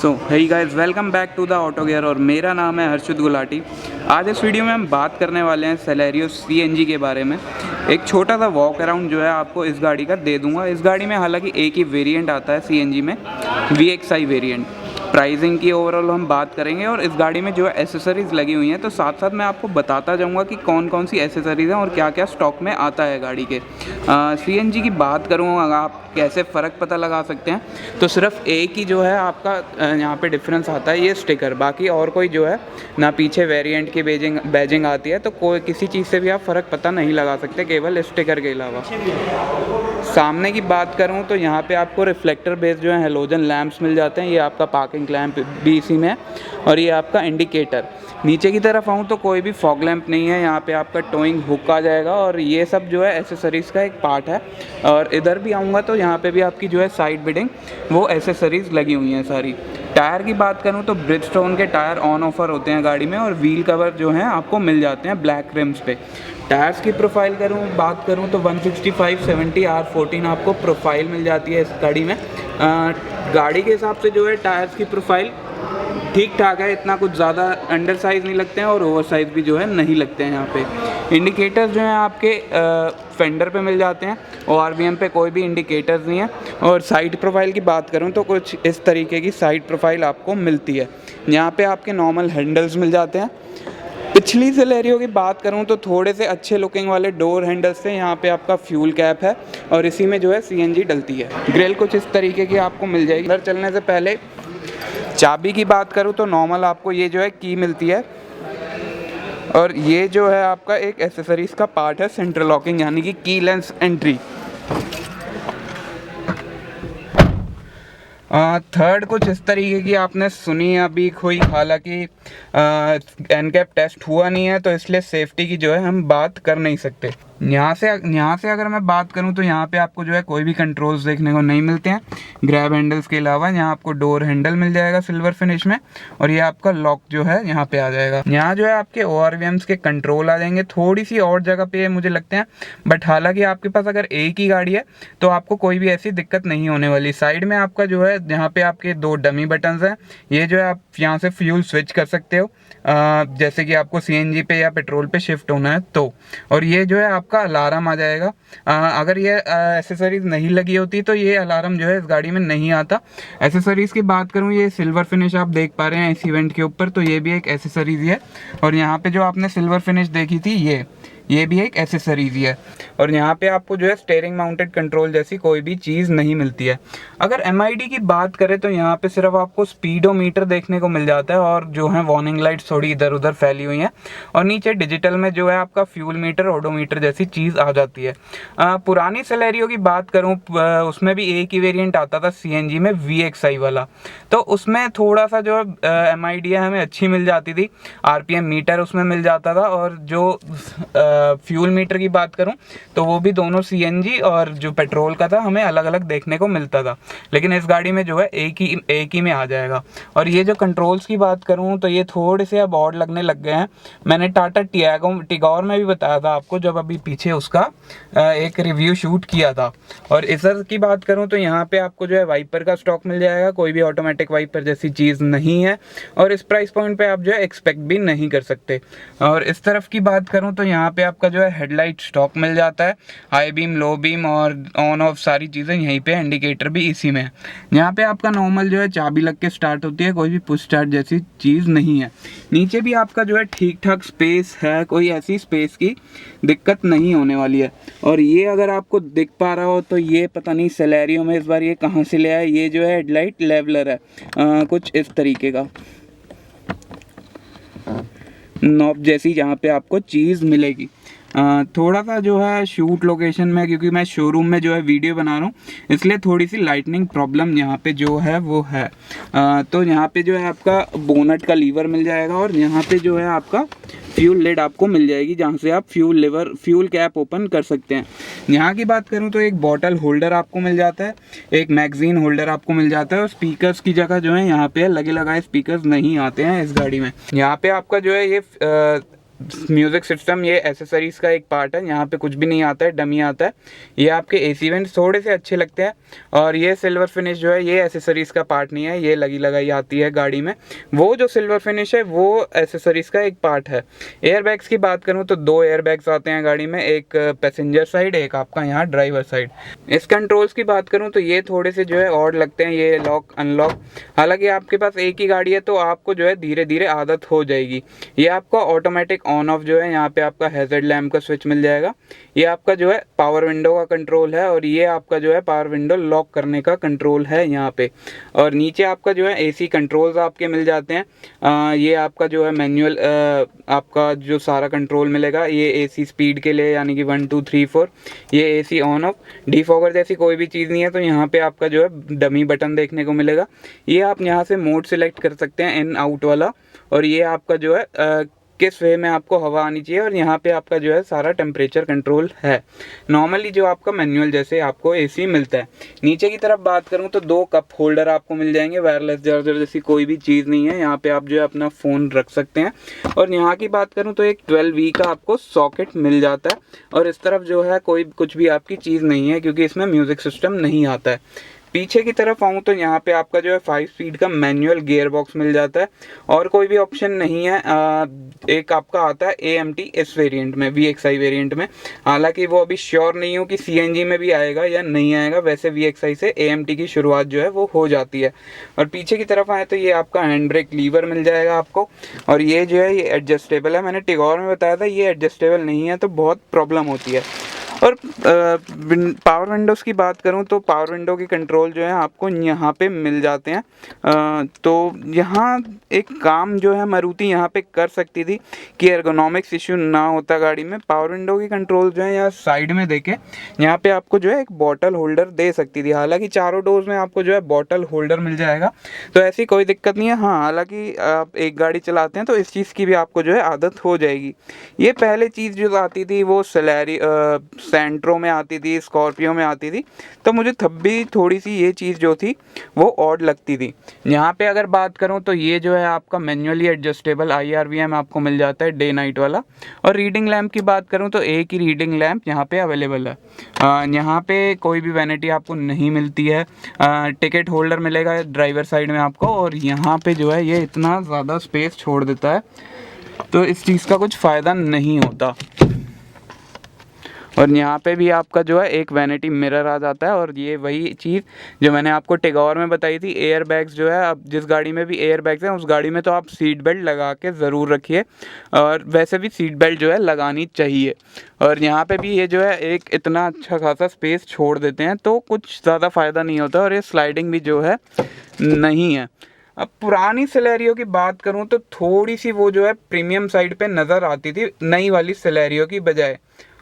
So hey guys, welcome back to the auto gear और मेरा नाम है हर्षित गुलाटी। आज इस वीडियो में हम बात करने वाले हैं सेलेरियो CNG के बारे में। एक छोटा सा वॉक अराउंड जो है आपको इस गाड़ी का दे दूंगा। इस गाड़ी में हालांकि एक ही वेरिएंट आता है CNG में, VXI वेरिएंट। प्राइसिंग की ओवरऑल हम बात करेंगे और इस गाड़ी में जो है एसेसरीज़ लगी हुई हैं, तो साथ साथ मैं आपको बताता जाऊंगा कि कौन कौन सी एसेसरीज़ हैं और क्या क्या स्टॉक में आता है गाड़ी के। CNG की बात करूँ, अगर आप कैसे फ़र्क पता लगा सकते हैं, तो सिर्फ एक ही जो है आपका यहाँ पे डिफरेंस आता है, ये स्टिकर। बाकी और कोई जो है ना पीछे वेरिएंट की बैजिंग आती है, तो कोई किसी चीज़ से भी आप फ़र्क पता नहीं लगा सकते केवल स्टिकर के अलावा। सामने की बात करूं तो यहाँ पे आपको रिफ्लेक्टर बेस जो है हेलोजन लैंप्स मिल जाते हैं। ये आपका पार्किंग लैंप भी इसी में है और ये आपका इंडिकेटर। नीचे की तरफ आऊँ तो कोई भी फॉग लैंप नहीं है। यहाँ पे आपका टोइंग हुक आ जाएगा और ये सब जो है एसेसरीज़ का एक पार्ट है। और इधर भी आऊँगा तो यहाँ पे भी आपकी जो है साइड बिडिंग वो एसेसरीज़ लगी हुई हैं सारी। टायर की बात करूँ तो ब्रिजस्टोन के टायर ऑन ऑफर होते हैं गाड़ी में और व्हील कवर जो हैं आपको मिल जाते हैं ब्लैक रिम्स पे। टायर्स की प्रोफाइल बात करूँ तो 165/70 R14 आपको प्रोफाइल मिल जाती है इस गाड़ी में। गाड़ी के हिसाब से जो है टायर्स की प्रोफाइल ठीक ठाक है, इतना कुछ ज़्यादा अंडर साइज़ नहीं लगते हैं और ओवर साइज़ भी जो है नहीं लगते हैं। यहाँ पे इंडिकेटर्स जो हैं आपके फेंडर पे मिल जाते हैं और RVM पे कोई भी इंडिकेटर्स नहीं है। और साइड प्रोफाइल की बात करूँ तो कुछ इस तरीके की साइड प्रोफाइल आपको मिलती है। यहाँ पे आपके नॉर्मल हैंडल्स मिल जाते हैं। पिछली सेलेरियो की बात करूं तो थोड़े से अच्छे लुकिंग वाले डोर हैंडल्स थे। यहाँ पे आपका फ्यूल कैप है और इसी में जो है CNG डलती है। ग्रिल कुछ इस तरीके की आपको मिल जाएगी। अंदर चलने से पहले चाबी की बात करूं तो नॉर्मल आपको ये जो है की मिलती है और ये जो है आपका एक एसेसरीज़ का पार्ट है, सेंट्रल लॉकिंग यानी कि कीलेस एंट्री। थर्ड कुछ इस तरीके की आपने सुनी अभी कोई, हालांकि एनकैप टेस्ट हुआ नहीं है तो इसलिए सेफ्टी की जो है हम बात कर नहीं सकते। यहाँ से अगर मैं बात करूँ तो यहाँ पे आपको जो है कोई भी कंट्रोल्स देखने को नहीं मिलते हैं ग्रैब हैंडल्स के अलावा। यहाँ आपको डोर हैंडल मिल जाएगा सिल्वर फिनिश में और ये आपका लॉक जो है यहाँ पे आ जाएगा। यहाँ जो है आपके ORVMs के कंट्रोल आ जाएंगे, थोड़ी सी और जगह पे मुझे लगते हैं, बट हालांकि आपके पास अगर एक ही गाड़ी है तो आपको कोई भी ऐसी दिक्कत नहीं होने वाली। साइड में आपका जो है यहाँ पे आपके 2 डमी बटन्स हैं। ये जो है आप यहाँ से फ्यूल स्विच कर सकते हो, जैसे कि आपको CNG पे या पेट्रोल पे शिफ्ट होना है तो। और ये जो है आपका अलार्म आ जाएगा। अगर ये एसेसरीज नहीं लगी होती तो ये अलार्म जो है इस गाड़ी में नहीं आता। एसेसरीज़ की बात करूँ, ये सिल्वर फिनिश आप देख पा रहे हैं इस इवेंट के ऊपर, तो ये भी एक एसेसरीज ही है। और यहाँ पे जो आपने सिल्वर फिनिश देखी थी ये भी एक एसेसरीज ही है। और यहाँ पे आपको जो है स्टीयरिंग माउंटेड कंट्रोल जैसी कोई भी चीज़ नहीं मिलती है। अगर MID की बात करें तो यहाँ पे सिर्फ आपको स्पीडोमीटर देखने को मिल जाता है और जो है वार्निंग लाइट्स थोड़ी इधर उधर फैली हुई हैं और नीचे डिजिटल में जो है आपका फ्यूल मीटर, ओडोमीटर जैसी चीज़ आ जाती है। पुरानी सेलेरियो की बात करूँ, उसमें भी एक ही वेरियंट आता था CNG में, VXI वाला, तो उसमें थोड़ा सा जो MID हमें अच्छी मिल जाती थी। RPM मीटर उसमें मिल जाता था और जो फ्यूल मीटर की बात करूं तो वो भी दोनों CNG और जो पेट्रोल का था हमें अलग अलग देखने को मिलता था। लेकिन इस गाड़ी में जो है एक ही में आ जाएगा। और ये जो कंट्रोल्स की बात करूं तो ये थोड़े से अब ऑड लगने लग गए हैं। मैंने टाटा टिगोर में भी बताया था आपको, जब अभी पीछे उसका एक रिव्यू शूट किया था। और इधर की बात करूँ तो यहाँ पे आपको जो है वाइपर का स्टॉक मिल जाएगा, कोई भी ऑटोमेटिक वाइपर जैसी चीज़ नहीं है और इस प्राइस पॉइंट पे आप जो है एक्सपेक्ट भी नहीं कर सकते। और इस तरफ की बात करूँ तो यहाँ पे आपका जो है हेडलाइट स्टॉक मिल जाता है, हाई बीम, लो बीम और ऑन ऑफ सारी चीज़ें यहीं पे, इंडिकेटर भी इसी में है। यहाँ पे आपका नॉर्मल जो है चाबी लग के स्टार्ट होती है, कोई भी पुश स्टार्ट जैसी चीज़ नहीं है। नीचे भी आपका जो है ठीक ठाक स्पेस है, कोई ऐसी स्पेस की दिक्कत नहीं होने वाली है। और ये अगर आपको दिख पा रहा हो तो ये पता नहीं सेलेरियो में इस बार ये कहाँ से ले आया, ये जो है हेडलाइट लेवलर है, कुछ इस तरीके का नॉब जैसी यहाँ पे आपको चीज़ मिलेगी। थोड़ा सा जो है शूट लोकेशन में, क्योंकि मैं शोरूम में जो है वीडियो बना रहा हूँ, इसलिए थोड़ी सी लाइटनिंग प्रॉब्लम यहाँ पे जो है वो है। तो यहाँ पे जो है आपका बोनट का लीवर मिल जाएगा और यहाँ पे जो है आपका फ्यूल लिड आपको मिल जाएगी, जहाँ से आप फ्यूल कैप ओपन कर सकते हैं। यहाँ की बात करूँ तो एक बॉटल होल्डर आपको मिल जाता है, एक मैगजीन होल्डर आपको मिल जाता है और स्पीकर्स की जगह जो है यहाँ पे लगे लगाए स्पीकर्स नहीं आते हैं इस गाड़ी में। यहाँ पे आपका जो है ये म्यूज़िक सिस्टम ये एसेसरीज़ का एक पार्ट है, यहाँ पे कुछ भी नहीं आता है, डमी आता है। ये आपके एसी वेंट्स थोड़े से अच्छे लगते हैं, और ये सिल्वर फिनिश जो है ये एसेसरीज़ का पार्ट नहीं है, ये लगी लगाई आती है गाड़ी में। वो जो सिल्वर फिनिश है वो एसेसरीज़ का एक पार्ट है। एयर बैग्स की बात करूँ तो 2 एयर बैग्स आते हैं गाड़ी में, एक पैसेंजर साइड, एक आपका यहाँ ड्राइवर साइड। इस कंट्रोल्स की बात करूँ तो ये थोड़े से जो है ऑड लगते हैं, ये लॉक अनलॉक। हालांकि आपके पास एक ही गाड़ी है तो आपको जो है धीरे धीरे आदत हो जाएगी। ये आपका ऑटोमेटिक ऑन ऑफ जो है, यहाँ पे आपका हैज़र्ड लैम्प का स्विच मिल जाएगा। ये आपका जो है पावर विंडो का कंट्रोल है, और ये आपका जो है पावर विंडो लॉक करने का कंट्रोल है यहाँ पे। और नीचे आपका जो है एसी कंट्रोल्स आपके मिल जाते हैं। ये आपका जो है मैनुअल आपका जो सारा कंट्रोल मिलेगा, ये एसी स्पीड के लिए यानी कि 1 2 3 4, ये एसी ऑन ऑफ। डिफॉगर जैसी कोई भी चीज़ नहीं है, तो यहाँ पे आपका जो है डमी बटन देखने को मिलेगा। ये आप यहाँ से मोड सिलेक्ट कर सकते हैं इन आउट वाला, और ये आपका जो है किस वे में आपको हवा आनी चाहिए, और यहाँ पे आपका जो है सारा टेम्परेचर कंट्रोल है, नॉर्मली जो आपका मैनुअल जैसे आपको एसी मिलता है। नीचे की तरफ बात करूँ तो 2 कप होल्डर आपको मिल जाएंगे, वायरलेस चार्जर जैसी कोई भी चीज़ नहीं है, यहाँ पे आप जो है अपना फ़ोन रख सकते हैं। और यहाँ की बात करूँ तो एक 12V का आपको सॉकेट मिल जाता है, और इस तरफ जो है कोई कुछ भी आपकी चीज़ नहीं है, क्योंकि इसमें म्यूज़िक सिस्टम नहीं आता है। पीछे की तरफ आऊँ तो यहाँ पे आपका जो है 5 स्पीड का मैनुअल गियर बॉक्स मिल जाता है, और कोई भी ऑप्शन नहीं है। एक आपका आता है AMT इस वेरिएंट में, VXI वेरिएंट में। हालांकि वो अभी श्योर नहीं हूँ कि CNG में भी आएगा या नहीं आएगा, वैसे VXI से AMT की शुरुआत जो है वो हो जाती है। और पीछे की तरफ आए तो ये आपका हैंड ब्रेक लीवर मिल जाएगा आपको, और ये जो है ये एडजस्टेबल है। मैंने टिगोर में बताया था ये एडजस्टेबल नहीं है, तो बहुत प्रॉब्लम होती है। और पावर विंडोज़ की बात करूं तो पावर विंडो की कंट्रोल जो है आपको यहाँ पे मिल जाते हैं। तो यहाँ एक काम जो है मारुति यहाँ पे कर सकती थी कि एर्गोनॉमिक्स इशू ना होता गाड़ी में। पावर विंडो की कंट्रोल जो है यहाँ साइड में देके यहाँ पे आपको जो है एक बॉटल होल्डर दे सकती थी। हालांकि चारों डोर्स में आपको जो है बॉटल होल्डर मिल जाएगा, तो ऐसी कोई दिक्कत नहीं है। हाँ, हालांकि आप एक गाड़ी चलाते हैं तो इस चीज़ की भी आपको जो है आदत हो जाएगी। ये पहले चीज़ जो आती थी वो सेंट्रो में आती थी, स्कॉर्पियो में आती थी, तो मुझे तब भी थोड़ी सी ये चीज़ जो थी वो ऑड लगती थी। यहाँ पे अगर बात करूँ तो ये जो है आपका मैन्युअली एडजस्टेबल IRVM आपको मिल जाता है डे नाइट वाला। और रीडिंग लैम्प की बात करूँ तो एक ही रीडिंग लैम्प यहाँ पे अवेलेबल है। यहाँ पे कोई भी वैनिटी आपको नहीं मिलती है। टिकट होल्डर मिलेगा ड्राइवर साइड में आपको, और यहाँ पे जो है ये इतना ज़्यादा स्पेस छोड़ देता है, तो इस चीज़ का कुछ फ़ायदा नहीं होता। और यहाँ पे भी आपका जो है एक वैनिटी मिरर आ जाता है, और ये वही चीज़ जो मैंने आपको टिगोर में बताई थी। एयर बैग्स जो है, अब जिस गाड़ी में भी एयर बैग्स हैं उस गाड़ी में तो आप सीट बेल्ट लगा के ज़रूर रखिए, और वैसे भी सीट बेल्ट जो है लगानी चाहिए। और यहाँ पे भी ये जो है एक इतना अच्छा खासा स्पेस छोड़ देते हैं, तो कुछ ज़्यादा फ़ायदा नहीं होता, और ये स्लाइडिंग भी जो है नहीं है। अब पुरानी सिलेरियो की बात करूँ तो थोड़ी सी वो जो है प्रीमियम साइड पे नज़र आती थी नई वाली सिलेरियो की बजाय।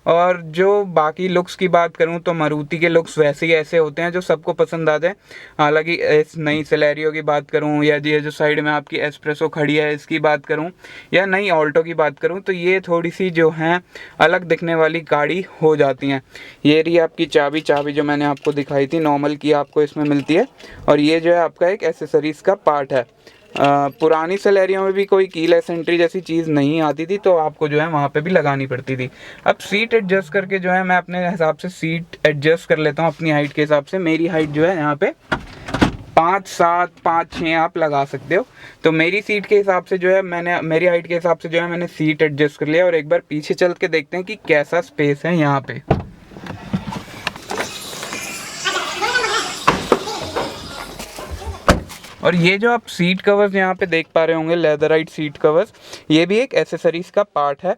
और जो बाकी लुक्स की बात करूं तो मारुति के लुक्स वैसे ही ऐसे होते हैं जो सबको पसंद आ जाए। हालांकि इस नई सिलेरियो की बात करूं, या ये जो साइड में आपकी एस्प्रेसो खड़ी है इसकी बात करूं, या नई ऑल्टो की बात करूं, तो ये थोड़ी सी जो हैं अलग दिखने वाली गाड़ी हो जाती हैं। ये रही आपकी चाबी जो मैंने आपको दिखाई थी नॉर्मल की आपको इसमें मिलती है, और ये जो है आपका एक एसेसरीज़ का पार्ट है। पुरानी सिलेरियो में भी कोई कीलेस एंट्री जैसी चीज़ नहीं आती थी, तो आपको जो है वहाँ पे भी लगानी पड़ती थी। अब सीट एडजस्ट करके जो है मैं अपने हिसाब से सीट एडजस्ट कर लेता हूँ अपनी हाइट के हिसाब से। मेरी हाइट जो है यहाँ पे 5'7", 5'6" आप लगा सकते हो। तो मेरी सीट के हिसाब से जो है मेरी हाइट के हिसाब से जो है मैंने सीट एडजस्ट कर लिया, और एक बार पीछे चल के देखते हैं कि कैसा स्पेस है यहाँ पे। और ये जो आप सीट कवर्स यहाँ पे देख पा रहे होंगे, लेदराइट सीट कवर्स, ये भी एक एसेसरीज़ का पार्ट है।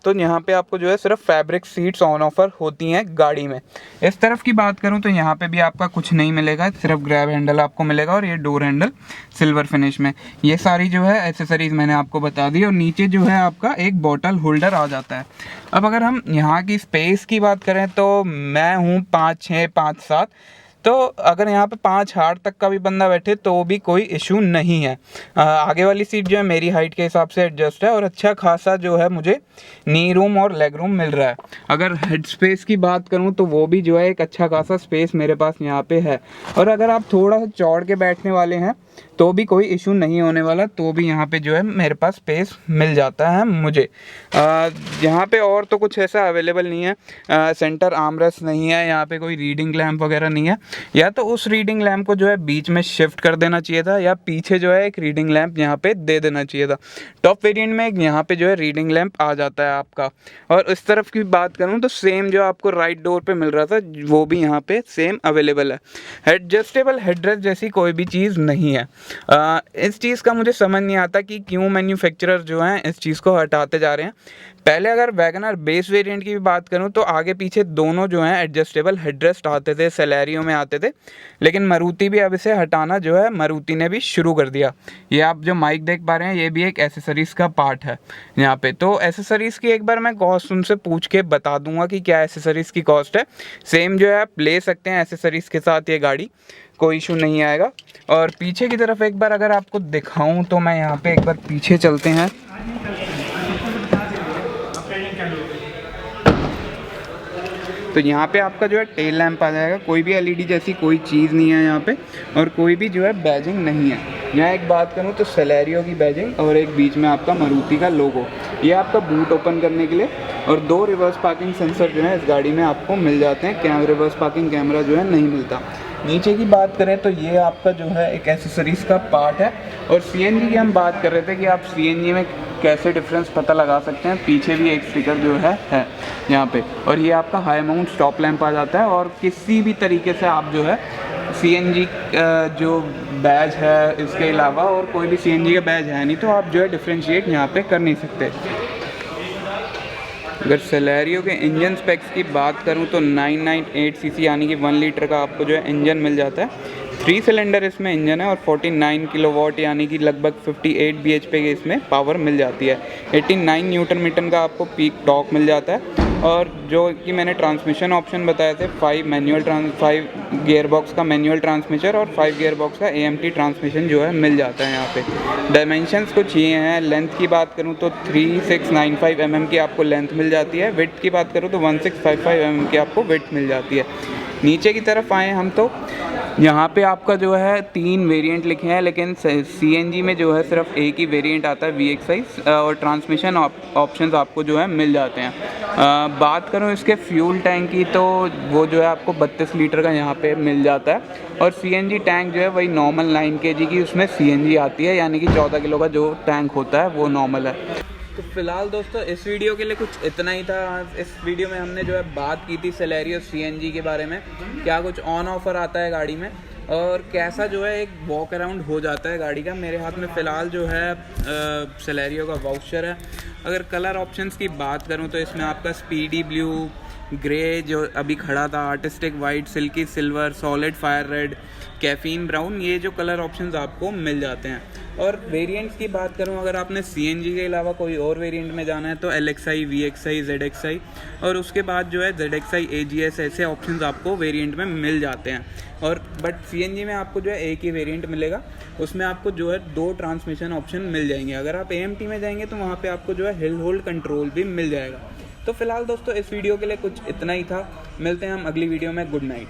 तो यहाँ पे आपको जो है सिर्फ फैब्रिक सीट्स ऑन ऑफर होती हैं गाड़ी में। इस तरफ की बात करूँ तो यहाँ पे भी आपका कुछ नहीं मिलेगा, सिर्फ ग्रैब हैंडल आपको मिलेगा, और ये डोर हैंडल सिल्वर फिनिश में। ये सारी जो है एसेसरीज़ मैंने आपको बता दी, और नीचे जो है आपका एक बॉटल होल्डर आ जाता है। अब अगर हम यहाँ की स्पेस की बात करें तो मैं हूँ 5'6", 5'7", तो अगर यहाँ पे 5'8" तक का भी बंदा बैठे तो भी कोई इशू नहीं है। आगे वाली सीट जो है मेरी हाइट के हिसाब से एडजस्ट है, और अच्छा खासा जो है मुझे नी रूम और लेग रूम मिल रहा है। अगर हेड स्पेस की बात करूँ तो वो भी जो है एक अच्छा खासा स्पेस मेरे पास यहाँ पे है। और अगर आप थोड़ा सा चौड़ के बैठने वाले हैं तो भी कोई इशू नहीं होने वाला, तो भी यहाँ पे जो है मेरे पास स्पेस मिल जाता है मुझे। यहाँ पे और तो कुछ ऐसा अवेलेबल नहीं है, सेंटर आर्मरेस्ट नहीं है, यहाँ पे कोई रीडिंग लैम्प वगैरह नहीं है। या तो उस रीडिंग लैम्प को जो है बीच में शिफ्ट कर देना चाहिए था, या पीछे जो है एक रीडिंग लैम्प यहाँ पे दे देना चाहिए था। टॉप वेरिएंट में एक यहाँ पे जो है रीडिंग लैम्प आ जाता है आपका। और इस तरफ की बात करूँ तो सेम जो आपको राइट डोर पे मिल रहा था वो भी यहाँ पे सेम अवेलेबल है। एडजस्टेबल हेडरेस्ट जैसी कोई भी चीज़ नहीं है। इस चीज़ का मुझे समझ नहीं आता कि क्यों मैन्युफैक्चरर जो हैं इस चीज़ को हटाते जा रहे हैं। पहले अगर वैगनर बेस वेरिएंट की भी बात करूं तो आगे पीछे दोनों जो हैं एडजस्टेबल हेडरेस्ट आते थे, सेलेरियो में आते थे, लेकिन मारुति भी अब इसे हटाना जो है मारुति ने भी शुरू कर दिया। ये आप जो माइक देख पा रहे हैं ये भी एक एसेसरीज़ का पार्ट है यहाँ पे। तो एसेसरीज़ की एक बार मैं कॉस्ट उनसे पूछ के बता दूंगा कि क्या एसेसरीज़ की कॉस्ट है। सेम जो है आप ले सकते हैं एसेसरीज़ के साथ ये गाड़ी, कोई इशू नहीं आएगा। और पीछे की तरफ एक बार अगर आपको दिखाऊं तो मैं यहाँ पे एक बार पीछे चलते हैं। तो यहाँ पे आपका जो है टेल लैंप आ जाएगा, कोई भी एलईडी जैसी कोई चीज़ नहीं है यहाँ पे, और कोई भी जो है बैजिंग नहीं है। यहाँ एक बात करूँ तो सेलेरियो की बैजिंग और एक बीच में आपका मारुति का लोगो, ये आपका बूट ओपन करने के लिए। और 2 रिवर्स पार्किंग सेंसर जो है इस गाड़ी में आपको मिल जाते हैं, रिवर्स पार्किंग कैमरा जो है नहीं मिलता। नीचे की बात करें तो ये आपका जो है एक एसेसरीज़ का पार्ट है। और सीएनजी की हम बात कर रहे थे कि आप सीएनजी में कैसे डिफरेंस पता लगा सकते हैं। पीछे भी एक स्टिकर जो है यहाँ पे, और ये आपका हाई माउंट स्टॉप लैंप आ जाता है। और किसी भी तरीके से आप जो है सीएनजी जो बैज है इसके अलावा और कोई भी सीएनजी का बैज है नहीं, तो आप जो है डिफ्रेंशिएट यहाँ पे कर नहीं सकते। अगर सेलेरियो के इंजन स्पेक्स की बात करूं तो 998 सीसी यानी कि 1 लीटर का आपको जो है इंजन मिल जाता है। 3 सिलेंडर इसमें इंजन है और 49 किलोवाट यानी कि लगभग 58 bhp की इसमें पावर मिल जाती है। 89 न्यूटन मीटर का आपको पीक टॉर्क मिल जाता है। और जो कि मैंने ट्रांसमिशन ऑप्शन बताए थे, 5 गियर बॉक्स का मैनुअल ट्रांसमिशन और 5 गियर बॉक्स का AMT ट्रांसमिशन जो है मिल जाता है यहाँ पे। डायमेंशंस कुछ ये हैं। लेंथ की बात करूँ तो 3695 mm की आपको लेंथ मिल जाती है। विड्थ की बात करूँ तो 1655 mm की आपको विड्थ मिल जाती है। नीचे की तरफ आए हम तो यहाँ पे आपका जो है 3 वेरिएंट लिखे हैं, लेकिन सीएनजी में जो है सिर्फ एक ही वेरिएंट आता है VXI, और ट्रांसमिशन ऑप्शंस आपको जो है मिल जाते हैं। बात करूँ इसके फ्यूल टैंक की तो वो जो है आपको 32 लीटर का यहाँ पे मिल जाता है। और सीएनजी टैंक जो है वही नॉर्मल 9 kg की उसमें सीएनजी आती है, यानी कि 14 किलो का जो टैंक होता है वो नॉर्मल है। तो फिलहाल दोस्तों इस वीडियो के लिए कुछ इतना ही था। इस वीडियो में हमने जो है बात की थी सेलेरियो सीएनजी के बारे में, क्या कुछ ऑन ऑफर आता है गाड़ी में और कैसा जो है एक वॉक अराउंड हो जाता है गाड़ी का। मेरे हाथ में फ़िलहाल जो है सेलेरियो का वाउचर है। अगर कलर ऑप्शंस की बात करूं तो इसमें आपका स्पीडी ब्लू, ग्रे जो अभी खड़ा था, artistic white, silkie silver, solid fire red, caffeine brown, ये जो कलर ऑप्शंस आपको मिल जाते हैं। और वेरिएंट्स की बात करूं, अगर आपने सीएनजी के अलावा कोई और वेरिएंट में जाना है तो LXI, VXI, ZXI और उसके बाद जो है ZXI, AGS, ऐसे ऑप्शंस आपको वेरिएंट में मिल जाते हैं। और बट सीएनजी में आपको जो है एक ही वेरिएंट मिलेगा, उसमें आपको जो है 2 ट्रांसमिशन ऑप्शन मिल जाएंगे। अगर आप AMT में जाएंगे तो वहाँ पे आपको जो है हिल होल्ड कंट्रोल भी मिल जाएगा। तो फिलहाल दोस्तों इस वीडियो के लिए कुछ इतना ही था। मिलते हैं हम अगली वीडियो में। Good night.